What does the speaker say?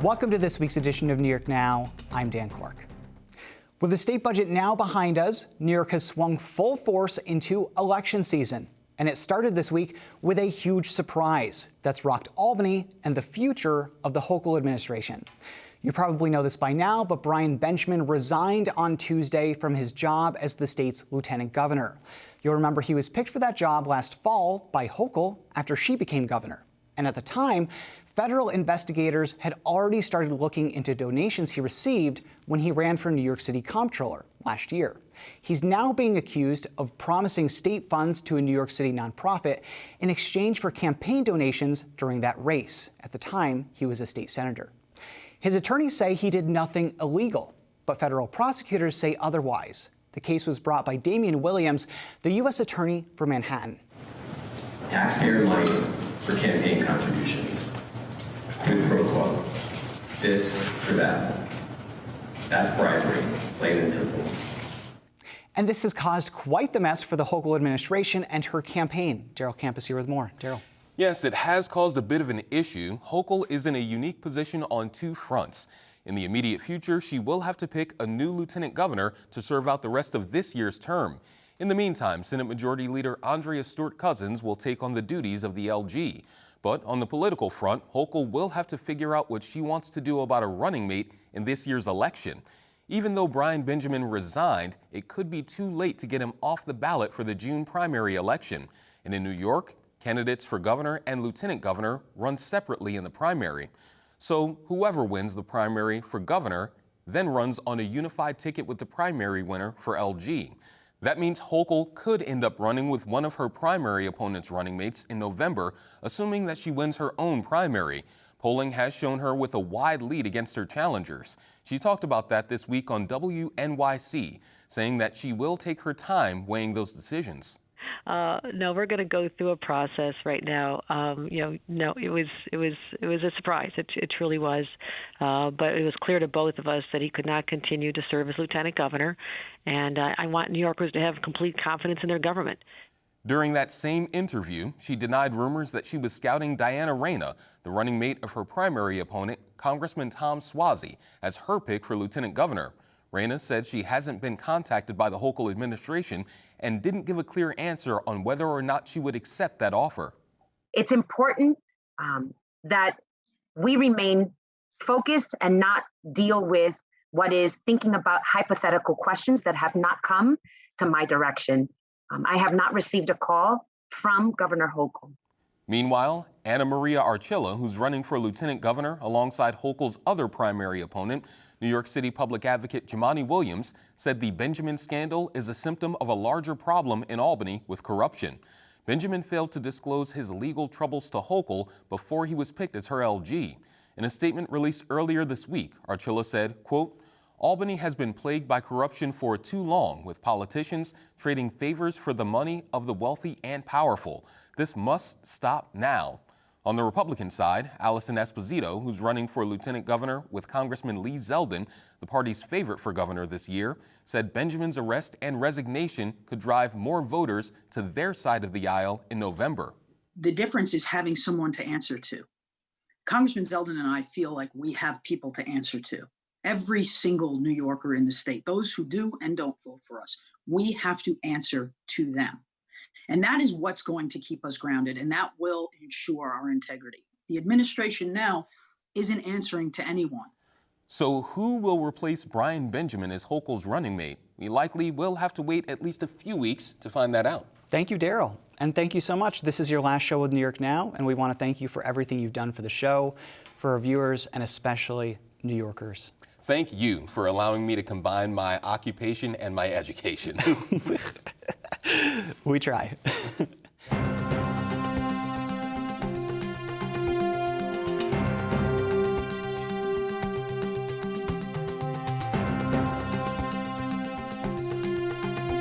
Welcome to this week's edition of New York Now. I'm Dan Clark. With the state budget now behind us, New York has swung full force into election season. And it started this week with a huge surprise that's rocked Albany and the future of the Hochul administration. You probably know this by now, but Brian Benjamin resigned on Tuesday from his job as the state's lieutenant governor. You'll remember he was picked for that job last fall by Hochul after she became governor. And at the time, federal investigators had already started looking into donations he received when he ran for New York City comptroller last year. He's now being accused of promising state funds to a New York City nonprofit in exchange for campaign donations during that race. At the time, he was a state senator. His attorneys say he did nothing illegal, but federal prosecutors say otherwise. The case was brought by Damian Williams, the U.S. Attorney for Manhattan. Taxpayer money for campaign contributions. Quid pro quo. This for that. That's bribery, plain and simple. And this has caused quite the mess for the Hochul administration and her campaign. Daryl Camp is here with more. Daryl. Yes, it has caused a bit of an issue. Hochul is in a unique position on two fronts. In the immediate future, she will have to pick a new lieutenant governor to serve out the rest of this year's term. In the meantime, Senate Majority Leader Andrea Stewart-Cousins will take on the duties of the LG. But on the political front, Hochul will have to figure out what she wants to do about a running mate in this year's election. Even though Brian Benjamin resigned, it could be too late to get him off the ballot for the June primary election. And in New York, candidates for governor and lieutenant governor run separately in the primary. So whoever wins the primary for governor then runs on a unified ticket with the primary winner for LG. That means Hochul could end up running with one of her primary opponent's running mates in November, assuming that she wins her own primary. Polling has shown her with a wide lead against her challengers. She talked about that this week on WNYC, saying that she will take her time weighing those decisions. No, we're going to go through a process right now. No, it was a surprise. It truly was. But it was clear to both of us that he could not continue to serve as lieutenant governor. And I want New Yorkers to have complete confidence in their government. During that same interview, she denied rumors that she was scouting Diana Reyna, the running mate of her primary opponent, Congressman Tom Suozzi, as her pick for lieutenant governor. Reyna said she hasn't been contacted by the Hochul administration and didn't give a clear answer on whether or not she would accept that offer. It's important that we remain focused and not deal with what is thinking about hypothetical questions that have not come to my direction. I have not received a call from Governor Hochul. Meanwhile, Anna Maria Archila, who's running for lieutenant governor alongside Hochul's other primary opponent, New York City public advocate Jumaane Williams, said the Benjamin scandal is a symptom of a larger problem in Albany with corruption. Benjamin failed to disclose his legal troubles to Hochul before he was picked as her LG. In a statement released earlier this week, Archila said, quote, "Albany has been plagued by corruption for too long, with politicians trading favors for the money of the wealthy and powerful. This must stop now." On the Republican side, Allison Esposito, who's running for lieutenant governor with Congressman Lee Zeldin, the party's favorite for governor this year, said Benjamin's arrest and resignation could drive more voters to their side of the aisle in November. The difference is having someone to answer to. Congressman Zeldin and I feel like we have people to answer to. Every single New Yorker in the state, those who do and don't vote for us, we have to answer to them. And that is what's going to keep us grounded, and that will ensure our integrity. The administration now isn't answering to anyone. So who will replace Brian Benjamin as Hochul's running mate? We likely will have to wait at least a few weeks to find that out. Thank you, Daryl. And thank you so much. This is your last show with New York Now, and we want to thank you for everything you've done for the show, for our viewers, and especially New Yorkers. Thank you for allowing me to combine my occupation and my education. We try.